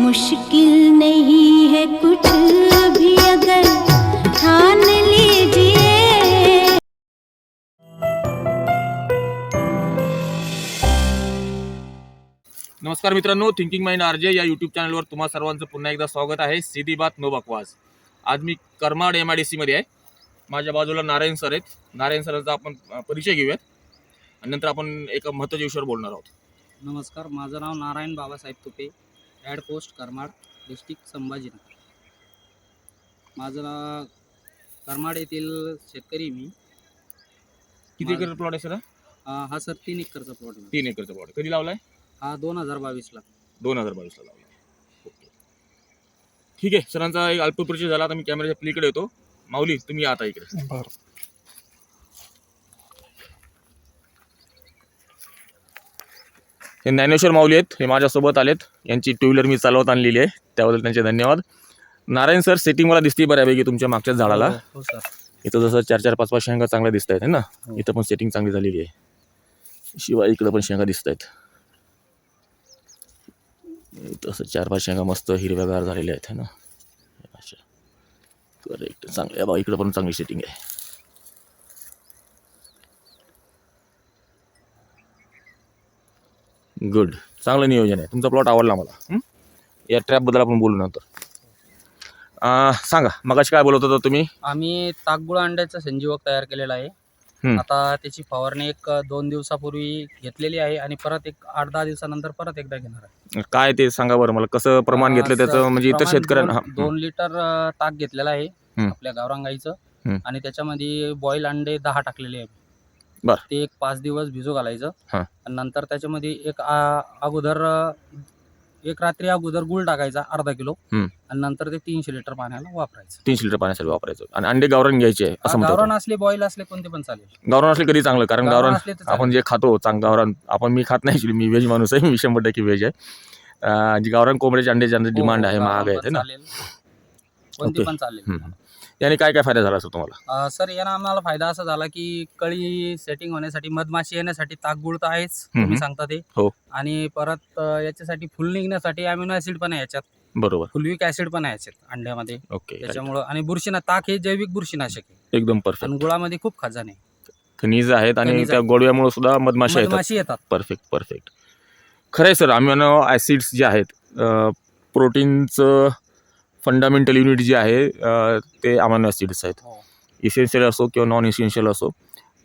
मुश्किल नहीं है कुछ भी अगर ठान लीजिए। नमस्कार मित्रांनो, थिंकिंग माइंड आरजे या यूट्यूब चॅनलवर तुम्हा सर्वांचं पुन्हा एकदा स्वागत आहे. सीधी बात नो बकवास. आज मी करमाड MIDC मध्ये आहे. माझ्या बाजूला नारायण सर आहेत. नारायण सरांचा आपण परिचय घेऊयात आणि नंतर आपण एका महत्त्वाच्या विषयावर बोलणार आहोत. नमस्कार, माझं नाव Narayan Babasaheb Tupe, at post Karmad, district Sambhajinagar. माझं नाव करमाड येथील शेतकरी मी. किती एकर प्लॉट आहे सर? हा सर 3 एकरचा प्लॉट आहे. 3 एकरचा प्लॉट. कधी लावलाय? हा 2022ला. 2022ला लावला. ओके, ठीक आहे. सरांचा एक अल्प परिचय झाला. आता मी कॅमेऱ्याच्या पलीकडे येतो. माऊली, तुम्ही आता इकडे. हे ज्ञानेश्वर माऊली आहेत. हे माझ्यासोबत आलेत. यांची 2 व्हीलर मी चालवत आणलेली आहे, त्याबद्दल त्यांचे धन्यवाद. नारायण सर, सेटिंग मला दिसते बऱ्यापैकी तुमच्या मागच्याच झाडाला. हो सर. इथं जसं 4-4-5-5 शेंगा चांगल्या दिसत आहेत ना. इथं पण सेटिंग चांगली झालेली आहे. शिवाय इकडं पण शेंगा दिसत आहेत. तसं 4-5 शेंगा मस्त हिरव्यागार झालेल्या आहेत ना. अच्छा, करेक्ट, चांगल्या. बा इकडं पण चांगली सेटिंग आहे. गुड, चांगलं नियोजन आहे. तुमचा प्लॉट आवडला मला. या ट्रॅपबद्दल आपण बोलू नंतर. सांगा, मगाशी काय बोलत होता तुम्ही? आम्ही ताकगुळ अंड्याचा संजीवक तयार केलेला आहे. आता त्याची फवारणी 1-2 दिवसापूर्वी घेतलेली आहे आणि परत 8-10 दिवसानंतर परत एकदा घेणार आहे. काय ते सांगा बरं मला, कसं प्रमाण घेतलं त्याचं, म्हणजे इतर शेतकऱ्यांना. 2 लिटर ताक घेतलेलं आहे आपल्या गावरान गाईचं आणि त्याच्यामध्ये बॉईल अंडे 10 टाकलेले आहे. बरं. ते 1-5 दिवस भिजू घालायचं आणि नंतर त्याच्यामध्ये एक रात्री अगोदर गुळ टाकायचा अर्धा किलो आणि नंतर ते 300 लिटर पाण्याला वापरायचं. 300 लिटर पाण्यासाठी वापरायचं. आणि अंडे गावरान घ्यायचे असं म्हणतात. गावरान असले बॉईल असले कोणते पण चालेल. गावरान असले कधी चांगलं, कारण गावरान गावरान असले तर आपण जे खातो गावरान, मी खात नाही ऍक्च्युली. मी व्हेज माणूस आहे. मी 100% व्हेज आहे. जी गावरान कोंबड्याचे अंडे ज्यांचं डिमांड आहे, महाग आहे ना, कोणते पण चालेल. याने काय काय फायदा झाला असं तुम्हाला? सर, यानं आम्हाला फायदा असा झाला की कळी सेटिंग होण्यासाठी, मधमाशी येण्यासाठी ताकगुळ तर आहेच, तुम्ही सांगता ते. आणि परत याच्यासाठी फुल निघण्यासाठी अमिनो ऍसिड पण आहे याच्यात. बरोबर. फुलविक ऍसिड पण आहे याच्यात अंड्यामध्ये. ओके, त्याच्यामुळं. आणि ताक हे जैविक बुरशीनाशक आहे. एकदम परफेक्ट. आणि गुळामध्ये खूप खजाने, खनिज आहेत आणि त्या गोडव्यामुळे सुद्धा मधमाशी येतात. परफेक्ट. खरं आहे सर, अमिनो ऍसिड्स जे आहेत, प्रोटीनचं फंडामेंटल युनिट जे आहे ते अमिनो ॲसिड्स आहेत. इसेन्शियल असो किंवा नॉन इसेन्शियल असो,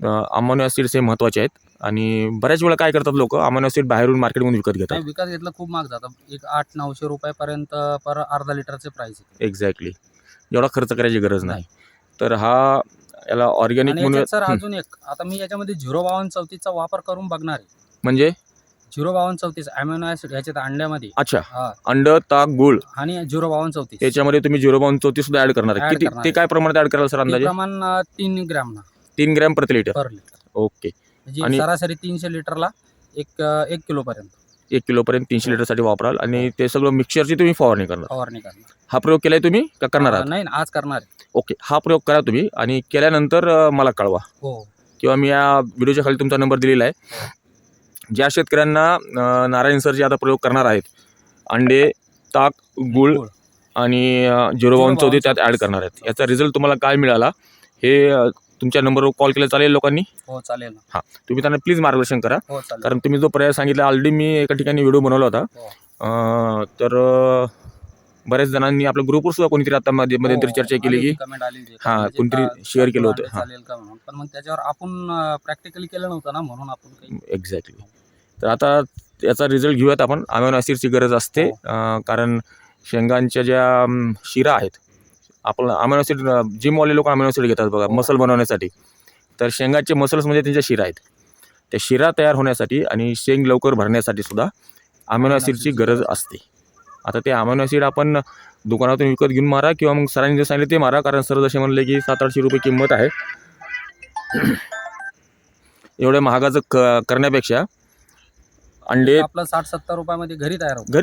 अमिनो ॲसिड्स हे महत्त्वाचे आहेत. आणि बऱ्याच वेळा काय करतात लोक, अमिनो ॲसिड बाहेरून मार्केटमधून विकत घेतात. विकत घेतलं खूप महाग जातं. 800-900 रुपयापर्यंत पर अर्धा लिटरचे प्राइस. एक्झॅक्टली. एवढा खर्च करायची गरज नाही. तर याला ऑर्गॅनिक म्हणून. सर, अजून एक, आता मी याच्यामध्ये 05234चा वापर करून बघणार आहे. म्हणजे 05234 अमिनो ॲसिड याच्यात अंड्यामध्ये. अच्छा, अंड, ताक, गुळ आणि 05234 त्याच्यामध्ये तुम्ही 05234 सुद्धा ऍड करणार आहे. किती, ते काय प्रमाणात ऍड कराल सर अंदाजे? प्रमाण 3 ग्रॅम 3 ग्रॅम प्रति लिटर. ओके. आणि सरासरी 300 लिटरला 1 किलोपर्यंत. 1 किलोपर्यंत 300 लिटरसाठी वापराल. आणि ते सगळं मिक्सचरची तुम्ही फवारणी करणार. हा प्रयोग केलाय तुम्ही का करणार आहात? नाही, आज करणार आहे. ओके, हा प्रयोग करा तुम्ही आणि केल्यानंतर मला कळवा. किंवा मी या व्हिडिओच्या खाली तुमचा नंबर दिलेला आहे. ज्या शेतकऱ्यांना नारायण सर जे आता प्रयोग करणार आहेत, अंडे, ताक, गुळ आणि 05234 त्यात ॲड करणार आहेत, याचा रिझल्ट तुम्हाला काय मिळाला हे तुमच्या नंबरवर कॉल केला चालेल लोकांनी? हो, चालेल. हां, तुम्ही त्यांना प्लीज मार्गदर्शन करा. कारण तुम्ही जो पर्याय सांगितला, ऑलरेडी मी एका ठिकाणी व्हिडिओ बनवला होता. तर बऱ्याच जणांनी आपल्या ग्रुपवर सुद्धा कोणीतरी आता मध्यंतरी चर्चा केली की कोणतरी शेअर केलं होतं. पण मग त्याच्यावर आपण प्रॅक्टिकली केलं नव्हतं ना, म्हणून आपण. एक्झॅक्टली. तर आता याचा रिझल्ट घेऊयात आपण. अमिनो ॲसिडची गरज असते, कारण शेंगांच्या ज्या शिरा आहेत, आपण अमिनो ॲसिड, जिमवाले लोक अमिनो ॲसिड घेतात बघा मसल बनवण्यासाठी. तर शेंगाचे मसल्स म्हणजे त्यांच्या शिरा आहेत. त्या शिरा तयार होण्यासाठी आणि शेंग लवकर भरण्यासाठी सुद्धा अमिनो ॲसिडची गरज असते. आता ते अमिनो ॲसिड आपण दुकानातून विकत घेऊन मारा किंवा मग सरांनी जे सांगितले ते मारा, कारण सर जसे म्हणले की 700-800 रुपये किंमत आहे. एवढ्या महागाचं करण्यापेक्षा अंडे आपलं 60-70 रुपयामध्ये घरी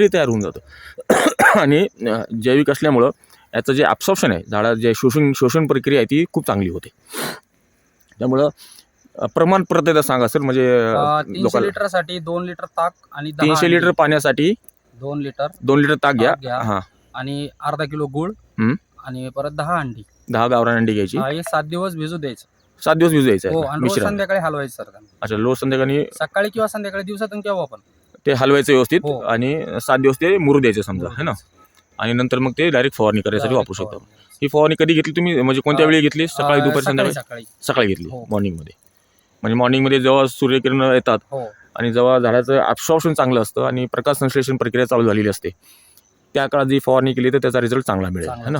तयार होऊन जातं. आणि जैविक असल्यामुळं याचं जे ॲब्सॉर्प्शन आहे, झाडा जे शोषण प्रक्रिया आहे ती खूप चांगली होते. त्यामुळं प्रमाण परत एकदा सांगा सर, म्हणजे 300 लिटरसाठी 2 लिटर ताक आणि 300 लिटर पाण्यासाठी 2 लिटर 2 लिटर ताक घ्या. ताक घ्या. हां. आणि अर्धा किलो गूळ हं. आणि परत 10 अंडी. 10 गावरान अंडी घ्यायची. हे 7 दिवस भिजू द्यायचं. 7 दिवस भिजू द्यायचं हो आहे आणि रोज मिश्रण. संध्याकाळी हलवायचं सर त्यांना. अच्छा, रोज संध्याकाळी सकाळी किंवा संध्याकाळी दिवसातून केव्हा पण. ते हलवायचं व्यवस्थित हो. आणि 7 दिवस ते मुरू द्यायचं समजा है ना. आणि नंतर मग ते डायरेक्ट फवारणी करायसाठी वापरू शकतो. ही फवारणी कधी घेतली तुम्ही, म्हणजे कोणत्या वेळी घेतली? सकाळी, दुपारी, संध्याकाळी? सकाळी. सकाळी घेतली हो. मॉर्निंगमध्ये. म्हणजे मॉर्निंगमध्ये जेव्हा सूर्यकिरण येतात हो आणि जेव्हा झाडाचं ॲब्सॉर्प्शन चांगलं असतं आणि प्रकाश संश्लेषण प्रक्रिया चालू झालेली असते, त्या काळात जी फवारणी केली तर त्याचा रिझल्ट चांगला मिळेल है ना.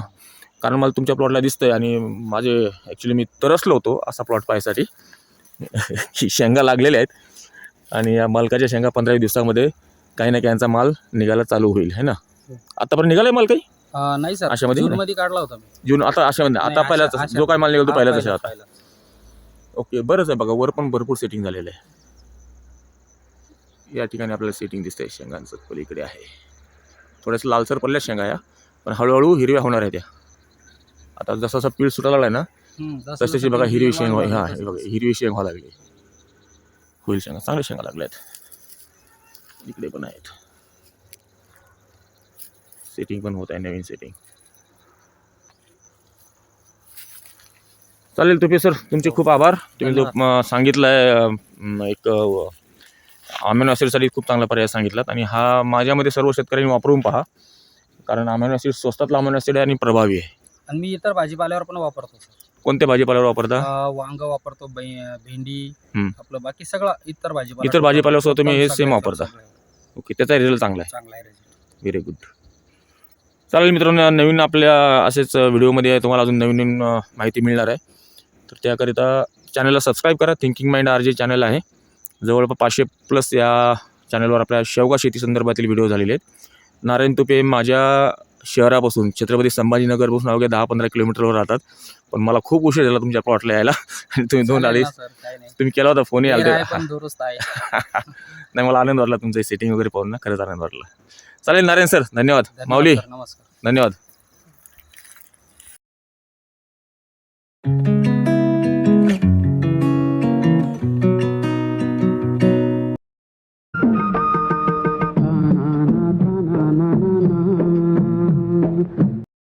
कारण मला तुमच्या प्लॉटला दिसतंय आणि माझे ॲक्च्युली मी तरसलो होतो असा प्लॉट पाहायसाठी की शेंगा लागलेल्या आहेत आणि या मालकाच्या शेंगा 15 दिवसामध्ये काही ना काहींचा माल निघायला चालू होईल है ना. आतापर्यंत निघालाय माल काही? नाही सर, अशामध्ये जून मध्ये काढला होता मी. जून आता अशामध्ये नाही, आता पहिलाच अशा- जो काय माल निघाल तो पहिलाच अशा आता. पहिलाच. ओके, बरंच आहे बघा, वर पण भरपूर सेटिंग झालेलं आहे. या ठिकाणी आपल्याला सेटिंग दिसतंय शेंगांचं, पलीकडे आहे थोड्याशा लालसर पडल्या शेंगा या, पण हळूहळू हिरव्या होणार आहेत त्या. आता जसा जसा पीळ सुटायला लागलाय ना जसं तशी बघा हिरवी शेंग वाढ हां, होते हे बघा तसं. हिरवी शेंग व्हायला लागली. होईल शेंगा, चांगल्या शेंगा लागल्यात. इकडे पण आहेत. सेटिंग पण होत आहे, नवीन सेटिंग. चालेल तुपे सर, तुमचे खूप आभार. तुम्ही जो सांगितलं आहे एक अमिनो ॲसिडसाठी खूप चांगला पर्याय सांगितलात आणि हा माझ्यामध्ये सर्व शेतकऱ्यांनी वापरून पहा, कारण अमिनो ॲसिड स्वस्तातला अमिनो ॲसिड आहे आणि प्रभावी आहे. आणि मी इतर भाजीपाल्यावर पण वापरतो सर. कोणत्या भाजीपाल्यावर वापरता? वांग वापरतो, भेंडी, हं. आपलं बाकी सगळं इतर भाजीपाला. इतर भाजीपाल्यावर सुद्धा तुम्ही हे सगळं- सेम वापरता? सगळं. ओके, त्याचा रिझल्ट चांगला आहे. चांगला आहे result. Very good. चालेल मित्रांनो, नवीन आपल्या असेच व्हिडिओमध्ये तुम्हाला अजून नवीन नवीन माहिती मिळणार आहे. तर त्याकरिता चॅनलला सबस्क्राईब करा. थिंकिंग माइंड RJ चॅनल आहे. जवळपास 500+ या चॅनलवर आपल्या शेवगा शेती संदर्भातील व्हिडिओ झालेले आहेत. नारायण तुपे माझ्या शहरापासून छत्रपती संभाजीनगरपासून अवघ्या 10-15 किलोमीटरवर राहतात, पण मला खूप उशीर झाला तुमच्या प्लॉटला यायला आणि तुम्ही 2 चालेल अडीच ना सर, काही नाही. तुम्ही केला होता फोनही वेळ आला. आहे पण दुरुस्त आहे. नाही, मला आनंद वाटला तुमचं सेटिंग वगैरे पाहून ना, खरंच आनंद वाटला. चालेल नारायण सर, धन्यवाद. धन्यवाद माऊली, सर, नमस्कार. धन्यवाद.